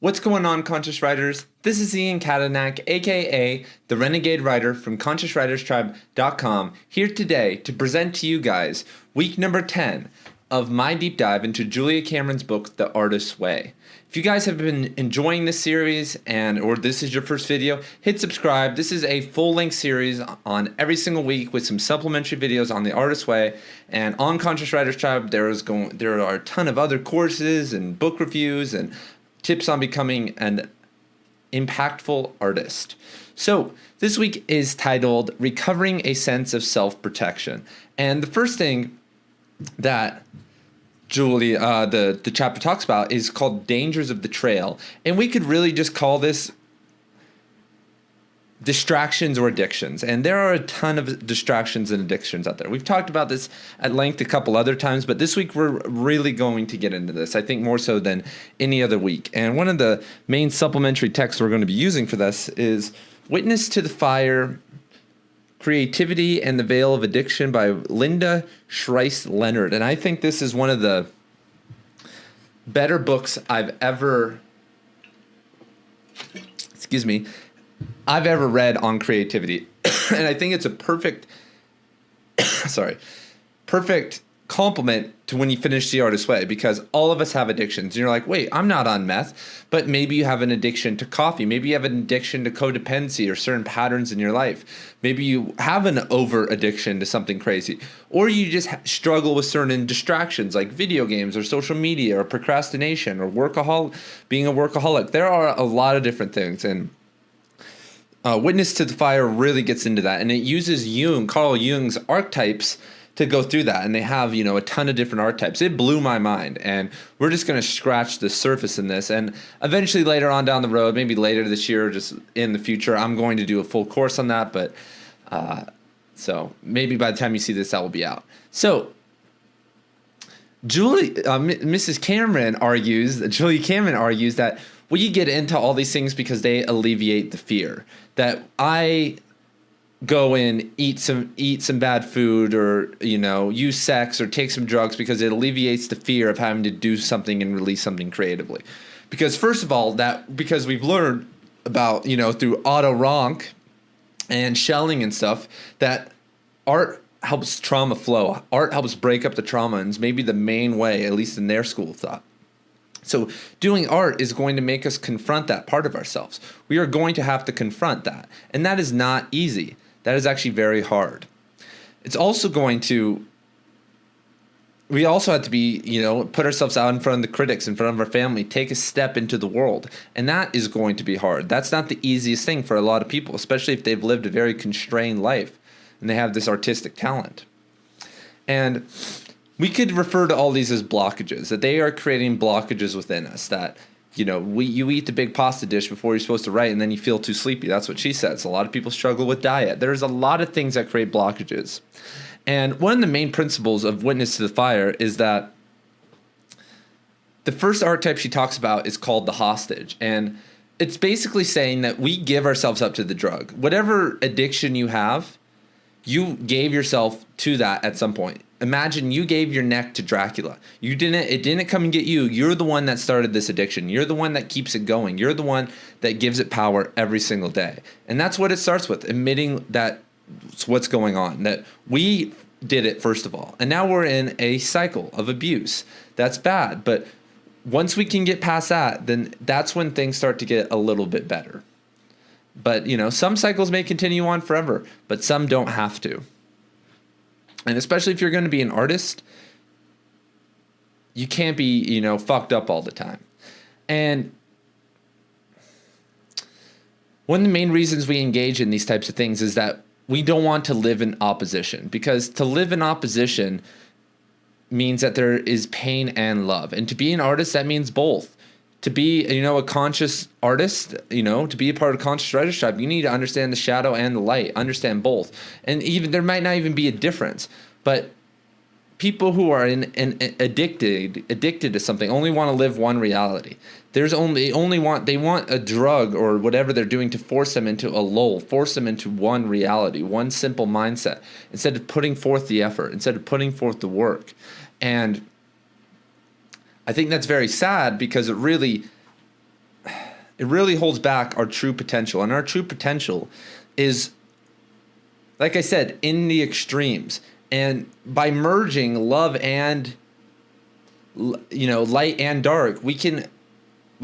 What's going on, Conscious Writers? This is Ian Kadanak, aka the Renegade Writer from ConsciousWritersTribe.com, here today to present to you guys week number 10 of my deep dive into Julia Cameron's book, The Artist's Way. If you guys have been enjoying this series or this is your first video, hit subscribe. This is a full-length series on every single week with some supplementary videos on The Artist's Way. And on Conscious Writers Tribe, there are a ton of other courses and book reviews and tips on becoming an impactful artist. So this week is titled Recovering a Sense of Self-Protection. And the first thing that Julie, the chapter talks about is called Dangers of the Trail. And we could really just call this distractions or addictions. And there are a ton of distractions and addictions out there. We've talked about this at length a couple other times, but this week we're really going to get into this, I think more so than any other week. And one of the main supplementary texts we're going to be using for this is Witness to the Fire, Creativity and the Veil of Addiction by Linda Schreiss Leonard. And I think this is one of the better books I've ever read on creativity. And I think it's a perfect compliment to when you finish The Artist's Way, because all of us have addictions. And you're like, wait, I'm not on meth, but maybe you have an addiction to coffee. Maybe you have an addiction to codependency or certain patterns in your life. Maybe you have an over addiction to something crazy, or you just struggle with certain distractions like video games or social media or procrastination or being a workaholic. There are a lot of different things, and Witness to the Fire really gets into that, and it uses Carl Jung's archetypes to go through that, and they have, a ton of different archetypes. It blew my mind, and we're just going to scratch the surface in this, and eventually later on down the road, maybe later this year or just in the future, I'm going to do a full course on that, but so maybe by the time you see this, that will be out. So Julia Cameron argues that we get into all these things because they alleviate the fear. That I go and eat some bad food, or use sex or take some drugs because it alleviates the fear of having to do something and release something creatively. Because first of all, because we've learned about through Otto Rank and Schelling and stuff, that art helps trauma flow. Art helps break up the trauma, and is maybe the main way, at least in their school of thought. So doing art is going to make us confront that part of ourselves. We are going to have to confront that. And that is not easy. That is actually very hard. It's also we also have to be, put ourselves out in front of the critics, in front of our family, take a step into the world. And that is going to be hard. That's not the easiest thing for a lot of people, especially if they've lived a very constrained life and they have this artistic talent. And we could refer to all these as blockages, that they are creating blockages within us, that, you eat the big pasta dish before you're supposed to write and then you feel too sleepy. That's what she says. A lot of people struggle with diet. There's a lot of things that create blockages. And one of the main principles of Witness to the Fire is that the first archetype she talks about is called the hostage. And it's basically saying that we give ourselves up to the drug. Whatever addiction you have, you gave yourself to that at some point. Imagine you gave your neck to Dracula. It didn't come and get you. You're the one that started this addiction. You're the one that keeps it going. You're the one that gives it power every single day. And that's what it starts with, admitting that it's what's going on, that we did it first of all. And now we're in a cycle of abuse. That's bad. But once we can get past that, then that's when things start to get a little bit better. But, some cycles may continue on forever, but some don't have to. And especially if you're going to be an artist, you can't be, fucked up all the time. And one of the main reasons we engage in these types of things is that we don't want to live in opposition, because to live in opposition means that there is pain and love. And to be an artist, that means both. To be, a conscious artist, to be a part of Conscious Writers Tribe, you need to understand the shadow and the light, understand both. And even there might not even be a difference. But people who are addicted to something only want to live one reality. They want a drug or whatever they're doing to force them into a lull, force them into one reality, one simple mindset, instead of putting forth the effort, instead of putting forth the work. And I think that's very sad, because it really It really holds back our true potential. And our true potential is, like I said, in the extremes. And by merging love and, light and dark, we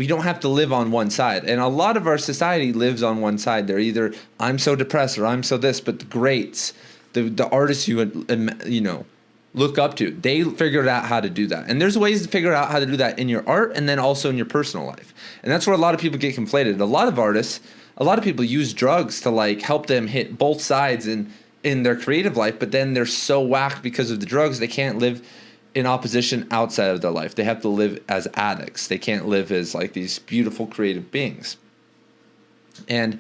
don't have to live on one side. And a lot of our society lives on one side. They're either, I'm so depressed or I'm so this. But the greats, the artists you look up to, they figured out how to do that. And there's ways to figure out how to do that in your art and then also in your personal life. And that's where a lot of people get conflated. A lot of artists, a lot of people use drugs to like help them hit both sides in their creative life, but then they're so whacked because of the drugs they can't live in opposition outside of their life. They have to live as addicts. They can't live as like these beautiful creative beings. And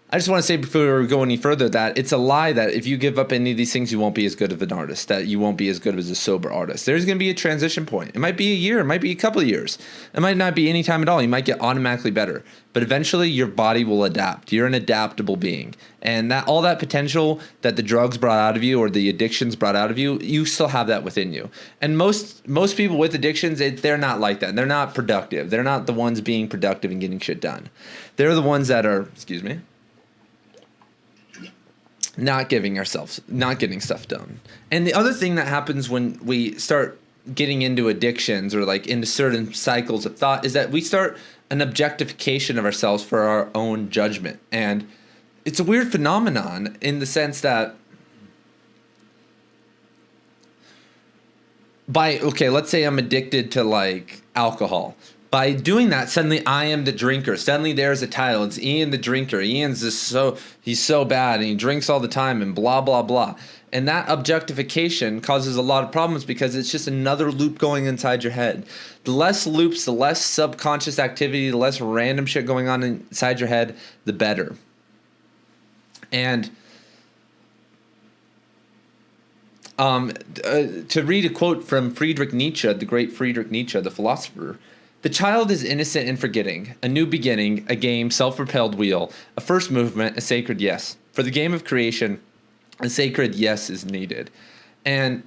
I just want to say before we go any further that it's a lie that if you give up any of these things, you won't be as good of an artist, that you won't be as good as a sober artist. There's going to be a transition point. It might be a year. It might be a couple of years. It might not be any time at all. You might get automatically better. But eventually your body will adapt. You're an adaptable being. And that all that potential that the drugs brought out of you or the addictions brought out of you, you still have that within you. And most people with addictions, they're not like that. They're not productive. They're not the ones being productive and getting shit done. They're the ones that are, not getting stuff done. And the other thing that happens when we start getting into addictions or like into certain cycles of thought is that we start an objectification of ourselves for our own judgment. And it's a weird phenomenon in the sense that let's say I'm addicted to like alcohol. By doing that, suddenly I am the drinker. Suddenly there's a title. It's Ian the drinker. Ian's he's so bad and he drinks all the time and blah, blah, blah. And that objectification causes a lot of problems because it's just another loop going inside your head. The less loops, the less subconscious activity, the less random shit going on inside your head, the better. And to read a quote from Friedrich Nietzsche, the great Friedrich Nietzsche, the philosopher, "The child is innocent in forgetting, a new beginning, a game, self-propelled wheel, a first movement, a sacred yes. For the game of creation, a sacred yes is needed." And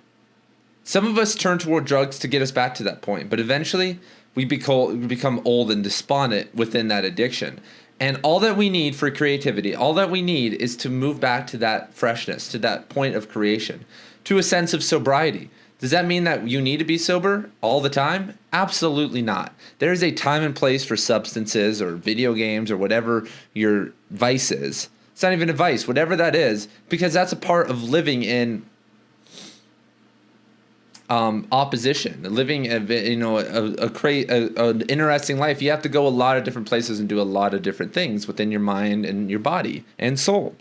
some of us turn toward drugs to get us back to that point, but eventually we become old and despondent within that addiction. And all that we need for creativity, all that we need is to move back to that freshness, to that point of creation, to a sense of sobriety. Does that mean that you need to be sober all the time? Absolutely not. There is a time and place for substances or video games or whatever your vice is. It's not even a vice, whatever that is, because that's a part of living in opposition, living an interesting life. You have to go a lot of different places and do a lot of different things within your mind and your body and soul.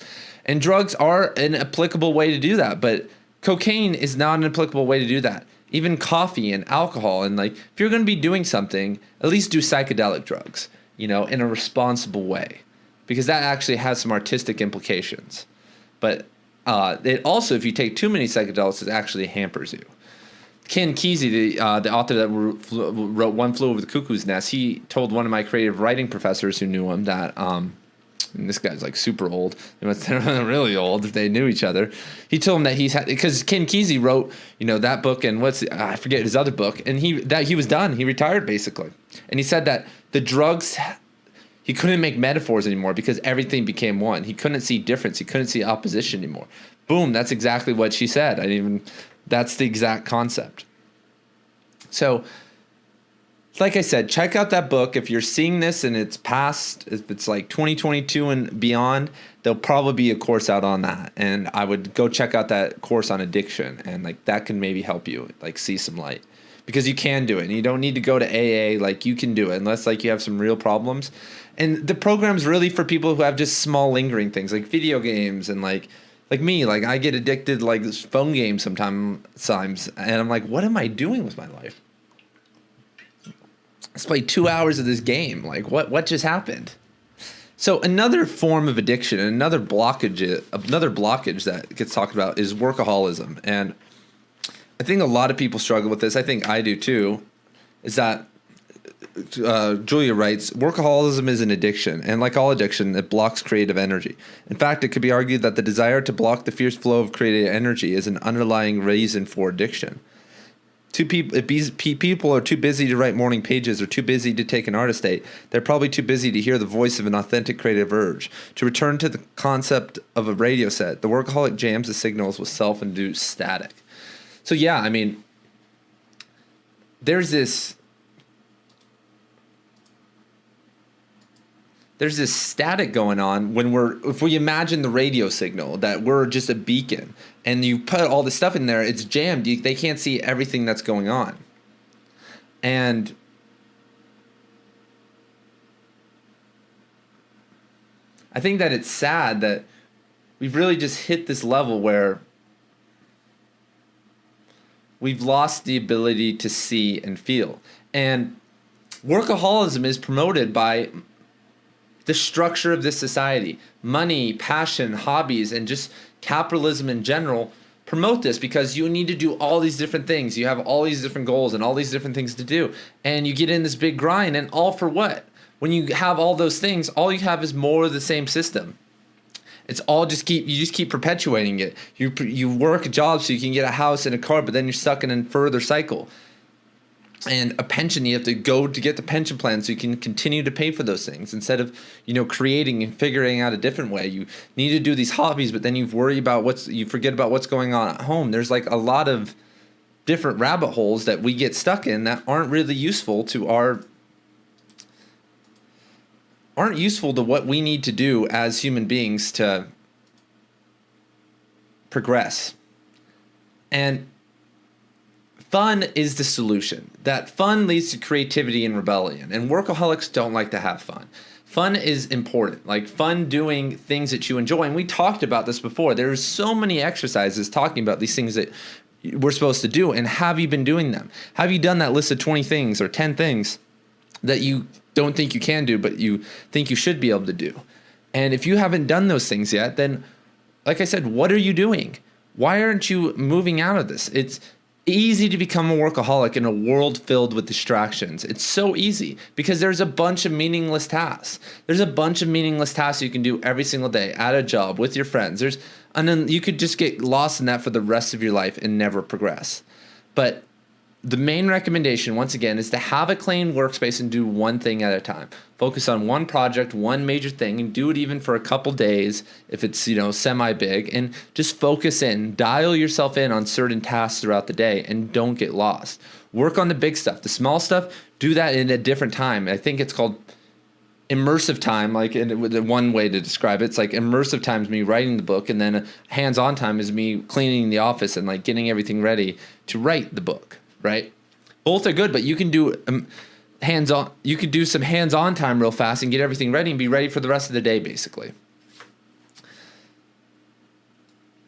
And drugs are an applicable way to do that, but cocaine is not an applicable way to do that. Even coffee and alcohol, and like if you're going to be doing something, at least do psychedelic drugs, in a responsible way, because that actually has some artistic implications. But it also, if you take too many psychedelics, it actually hampers you. Ken Kesey, the author that wrote One Flew Over the Cuckoo's Nest, he told one of my creative writing professors who knew him that, and this guy's like super old, they're really old if they knew each other. He told him that because Ken Kesey wrote, that book and I forget his other book, and he was done. He retired basically. And he said that the drugs, he couldn't make metaphors anymore because everything became one. He couldn't see difference. He couldn't see opposition anymore. Boom, that's exactly what she said. That's the exact concept. So, like I said, check out that book. If you're seeing this and it's past, if it's like 2022 and beyond, there'll probably be a course out on that. And I would go check out that course on addiction, and like that can maybe help you like see some light, because you can do it. And you don't need to go to AA. Like you can do it unless like you have some real problems. And the program's really for people who have just small lingering things like video games and like me, like I get addicted like this phone game sometimes, and I'm like, what am I doing with my life? Let's play 2 hours of this game. Like what just happened? So another form of addiction, another blockage that gets talked about is workaholism. And I think a lot of people struggle with this. I think I do too. Is that Julia writes, workaholism is an addiction, and like all addiction, it blocks creative energy. In fact, it could be argued that the desire to block the fierce flow of creative energy is an underlying reason for addiction. People are too busy to write morning pages or too busy to take an artist date. They're probably too busy to hear the voice of an authentic creative urge. To return to the concept of a radio set, the workaholic jams the signals with self-induced static. So yeah, I mean, there's this static going on if we imagine the radio signal, that we're just a beacon, and you put all the stuff in there, it's jammed. They can't see everything that's going on. And I think that it's sad that we've really just hit this level where we've lost the ability to see and feel. And workaholism is promoted by the structure of this society. Money, passion, hobbies, and just capitalism in general promote this, because you need to do all these different things. You have all these different goals and all these different things to do. And you get in this big grind, and all for what? When you have all those things, all you have is more of the same system. It's all you just keep perpetuating it. You work a job so you can get a house and a car, but then you're stuck in a further cycle. And a pension, you have to go to get the pension plan so you can continue to pay for those things, instead of, creating and figuring out a different way. You need to do these hobbies, but then you forget about what's going on at home. There's like a lot of different rabbit holes that we get stuck in that aren't really useful to what we need to do as human beings to progress. And fun is the solution. That fun leads to creativity and rebellion. And workaholics don't like to have fun. Fun is important. Like fun doing things that you enjoy. And we talked about this before. There's so many exercises talking about these things that we're supposed to do. And have you been doing them? Have you done that list of 20 things or 10 things that you don't think you can do, but you think you should be able to do? And if you haven't done those things yet, then, like I said, what are you doing? Why aren't you moving out of this? It's easy to become a workaholic in a world filled with distractions. It's so easy because there's a bunch of meaningless tasks. There's a bunch of meaningless tasks you can do every single day at a job with your friends. And then you could just get lost in that for the rest of your life and never progress. But the main recommendation, once again, is to have a clean workspace and do one thing at a time. Focus on one project, one major thing, and do it even for a couple days if it's, semi-big, and just focus in, dial yourself in on certain tasks throughout the day, and don't get lost. Work on the big stuff. The small stuff, do that in a different time. I think it's called immersive time, one way to describe it. It's like immersive time is me writing the book, and then hands-on time is me cleaning the office and getting everything ready to write the book. Right? Both are good, but you can do hands-on. You could do some hands-on time real fast and get everything ready and be ready for the rest of the day, basically.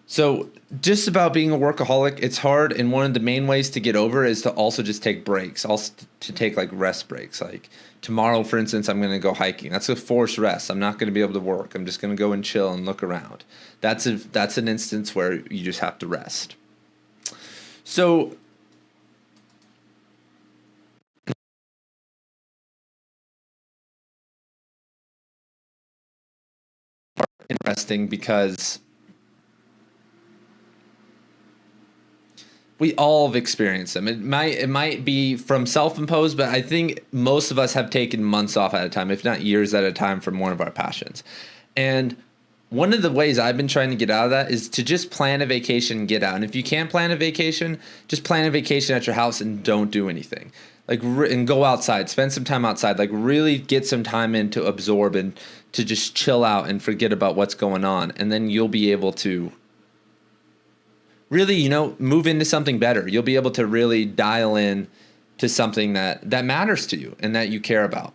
So just about being a workaholic, it's hard, and one of the main ways to get over is to also just take breaks, also to take rest breaks. Like tomorrow, for instance, I'm going to go hiking. That's a forced rest. I'm not going to be able to work. I'm just going to go and chill and look around. That's an instance where you just have to rest. So interesting because we all have experienced them. It might be from self-imposed, but I think most of us have taken months off at a time, if not years at a time, from one of our passions. And one of the ways I've been trying to get out of that is to just plan a vacation and get out. And if you can't plan a vacation, just plan a vacation at your house and don't do anything. And go outside, spend some time outside, really get some time in to absorb and to just chill out and forget about what's going on. And then you'll be able to really, move into something better. You'll be able to really dial in to something that matters to you and that you care about.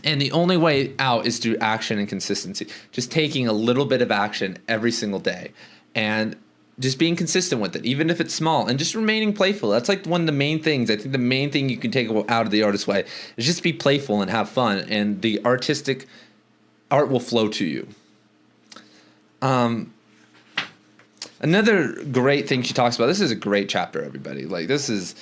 And the only way out is through action and consistency. Just taking a little bit of action every single day and just being consistent with it, even if it's small, and just remaining playful. That's one of the main things. I think the main thing you can take out of the artist way is just be playful and have fun, and the art will flow to you. Another great thing she talks about. This is a great chapter, everybody. Like this is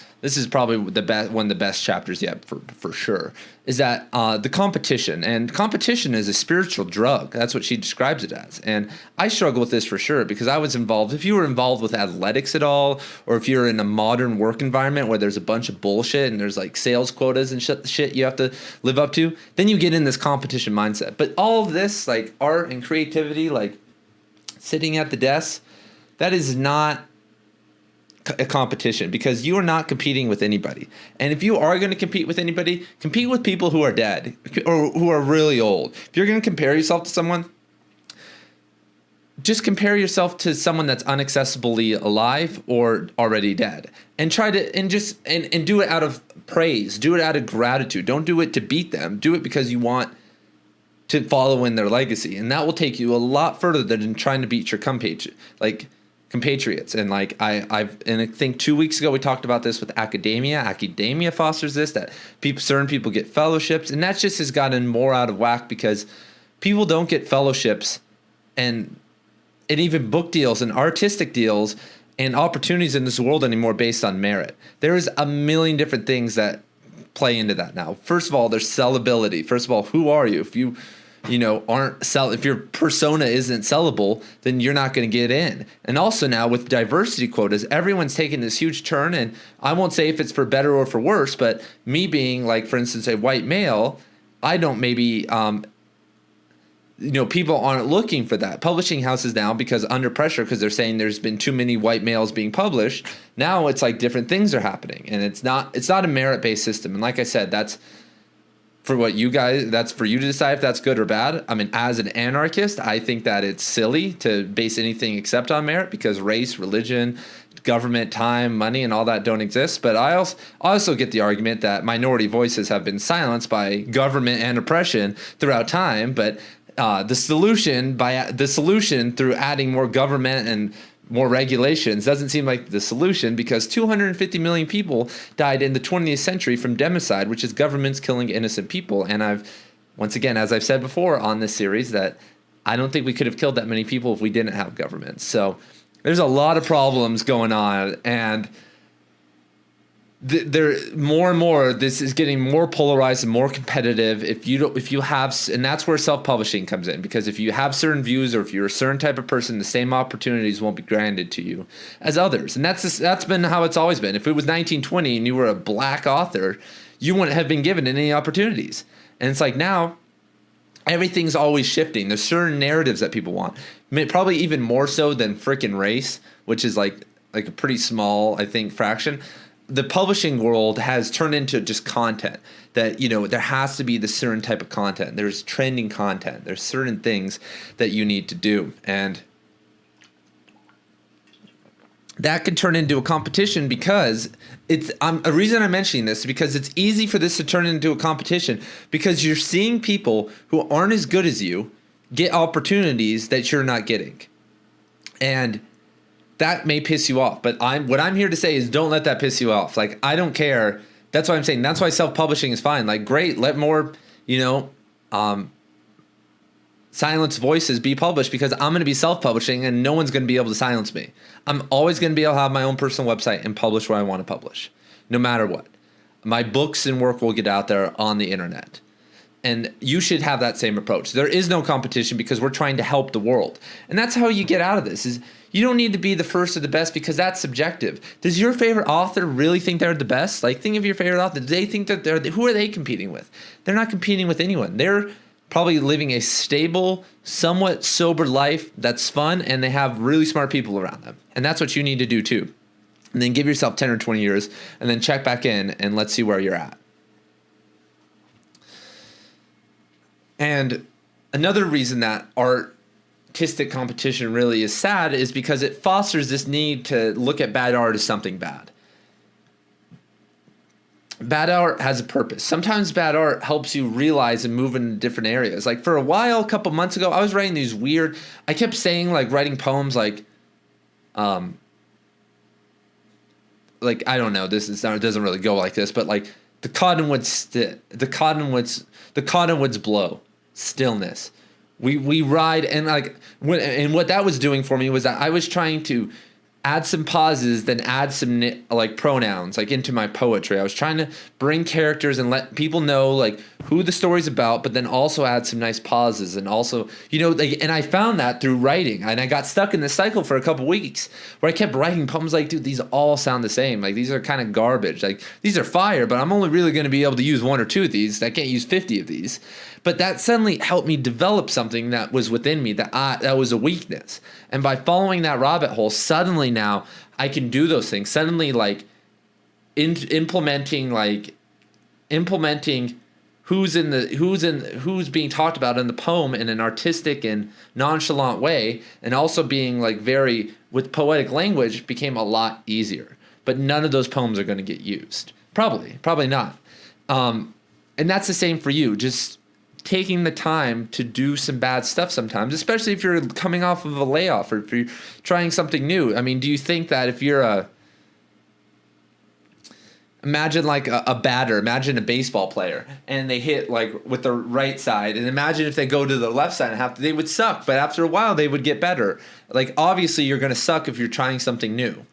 probably the best, one of the best chapters yet for sure. Is that the competition, and competition is a spiritual drug. That's what she describes it as. And I struggle with this for sure because I was involved. If you were involved with athletics at all, or if you're in a modern work environment where there's a bunch of bullshit and there's like sales quotas and shit you have to live up to, then you get in this competition mindset. But all of this, like art and creativity, like sitting at the desk, that is not a competition because you are not competing with anybody. And if you are going to compete with anybody, compete with people who are dead or who are really old. If you're going to compare yourself to someone, just compare yourself to someone that's unaccessibly alive or already dead, and try to and do it out of praise, do it out of gratitude. Don't do it to beat them. Do it because you want to follow in their legacy, and that will take you a lot further than trying to beat your compatriots. And like I think 2 weeks ago we talked about this with academia. Academia fosters this, that certain people get fellowships, and that just has gotten more out of whack because people don't get fellowships and even book deals and artistic deals and opportunities in this world anymore based on merit. There's a million different things that play into that now. First of all, there's sellability. First of all, who are you? If you if your persona isn't sellable, then you're not going to get in. And also now with diversity quotas, everyone's taking this huge turn, and I won't say if it's for better or for worse, but me being like, for instance, a white male, I don't maybe people aren't looking for that. Publishing houses now, because under pressure, because they're saying there's been too many white males being published, now it's like different things are happening, and it's not a merit-based system. And like I said, that's for you to decide if that's good or bad. I mean, as an anarchist, I think that it's silly to base anything except on merit because race, religion, government, time, money, and all that don't exist. But I also get the argument that minority voices have been silenced by government and oppression throughout time, but the solution through adding more government and more regulations doesn't seem like the solution, because 250 million people died in the 20th century from democide, which is governments killing innocent people. And once again, as I've said before on this series, that I don't think we could have killed that many people if we didn't have governments. So there's a lot of problems going on, and there more and more this is getting more polarized and more competitive. If you have, and that's where self-publishing comes in, because if you have certain views or if you're a certain type of person, the same opportunities won't be granted to you as others. And that's been how it's always been. If it was 1920 and you were a black author, you wouldn't have been given any opportunities. And it's like now everything's always shifting. There's certain narratives that people want, probably even more so than frickin' race, which is like a pretty small, I think, fraction. The publishing world has turned into just content that, there has to be this certain type of content. There's trending content. There's certain things that you need to do. And that can turn into a competition, because a reason I'm mentioning this is because it's easy for this to turn into a competition, because you're seeing people who aren't as good as you get opportunities that you're not getting. And that may piss you off, but what I'm here to say is don't let that piss you off. Like, I don't care. That's why I'm saying that's why self-publishing is fine. Like, great, let more, silence voices be published, because I'm going to be self-publishing and no one's going to be able to silence me. I'm always going to be able to have my own personal website and publish where I want to publish, no matter what. My books and work will get out there on the internet. And you should have that same approach. There is no competition because we're trying to help the world. And that's how you get out of this. Is you don't need to be the first or the best, because that's subjective. Does your favorite author really think they're the best? Like, think of your favorite author. Do they think that who are they competing with? They're not competing with anyone. They're probably living a stable, somewhat sober life that's fun, and they have really smart people around them. And that's what you need to do too. And then give yourself 10 or 20 years and then check back in and let's see where you're at. And another reason that artistic competition really is sad is because it fosters this need to look at bad art as something bad. Bad art has a purpose. Sometimes bad art helps you realize and move into different areas. Like, for a while, a couple months ago, I was writing these weird, I kept saying, like, writing poems like I don't know, it doesn't really go like this, but like the cottonwoods blow, stillness. We ride, and like what that was doing for me was that I was trying to add some pauses, then add some like pronouns like into my poetry. I was trying to bring characters and let people know like who the story's about, but then also add some nice pauses, and also, you know, like, and I found that through writing, and I got stuck in this cycle for a couple weeks where I kept writing poems like, dude, these all sound the same. Like, these are kind of garbage. Like, these are fire, but I'm only really going to be able to use 1 or 2 of these. I can't use 50 of these. But that suddenly helped me develop something that was within me that was a weakness. And by following that rabbit hole, suddenly now I can do those things. Suddenly, like implementing who's being talked about in the poem in an artistic and nonchalant way, and also being like very with poetic language, became a lot easier. But none of those poems are going to get used. Probably not. And that's the same for you. Just taking the time to do some bad stuff sometimes, especially if you're coming off of a layoff or if you're trying something new. I mean, do you think that if you're imagine like a batter, imagine a baseball player, and they hit like with the right side, and imagine if they go to the left side and they would suck, but after a while they would get better. Like, obviously you're going to suck if you're trying something new.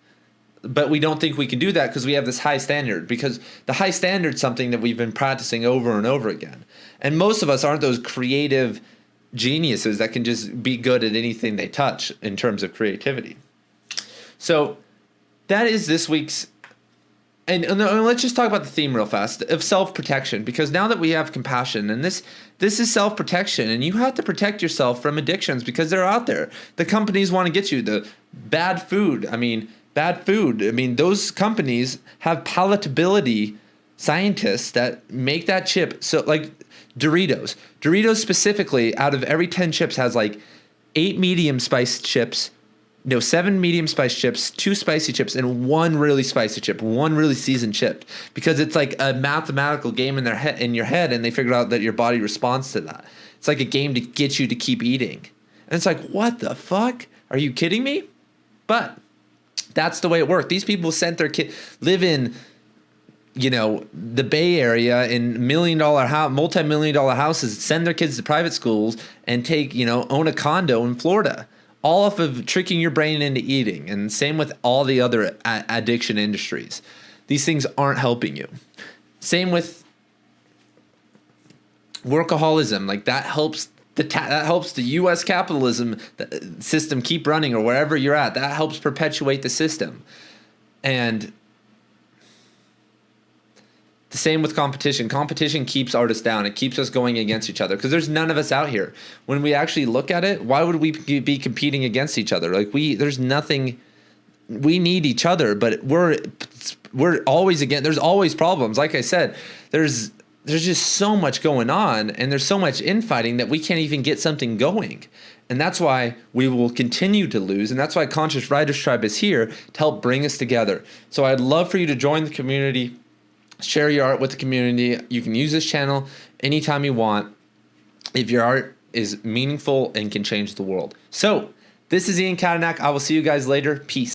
But we don't think we can do that because we have this high standard, because the high standard is something that we've been practicing over and over again. And most of us aren't those creative geniuses that can just be good at anything they touch in terms of creativity. So that is this week's, and let's just talk about the theme real fast of self-protection, because now that we have compassion, and this is self-protection, and you have to protect yourself from addictions because they're out there. The companies want to get you the bad food. I mean, those companies have palatability scientists that make that chip. So like Doritos specifically, out of every 10 chips has like 7 medium spiced chips, 2 spicy chips, and 1 really spicy chip, 1 really seasoned chip, because it's like a mathematical game in your head, and they figured out that your body responds to that. It's like a game to get you to keep eating. And it's like, what the fuck? Are you kidding me? But that's the way it worked. These people sent their kid, live in, the Bay Area in multi-million-dollar houses, send their kids to private schools, and own a condo in Florida, all off of tricking your brain into eating. And same with all the other addiction industries. These things aren't helping you. Same with workaholism. Like, that helps the U.S. capitalism system keep running, or wherever you're at. That helps perpetuate the system. And the same with competition. Competition keeps artists down. It keeps us going against each other, because there's none of us out here. When we actually look at it, why would we be competing against each other? Like, there's nothing. We need each other, but we're always there's always problems. Like I said, there's just so much going on, and there's so much infighting that we can't even get something going. And that's why we will continue to lose. And that's why Conscious Writers Tribe is here to help bring us together. So I'd love for you to join the community, share your art with the community. You can use this channel anytime you want if your art is meaningful and can change the world. So this is Ian Katanak. I will see you guys later. Peace.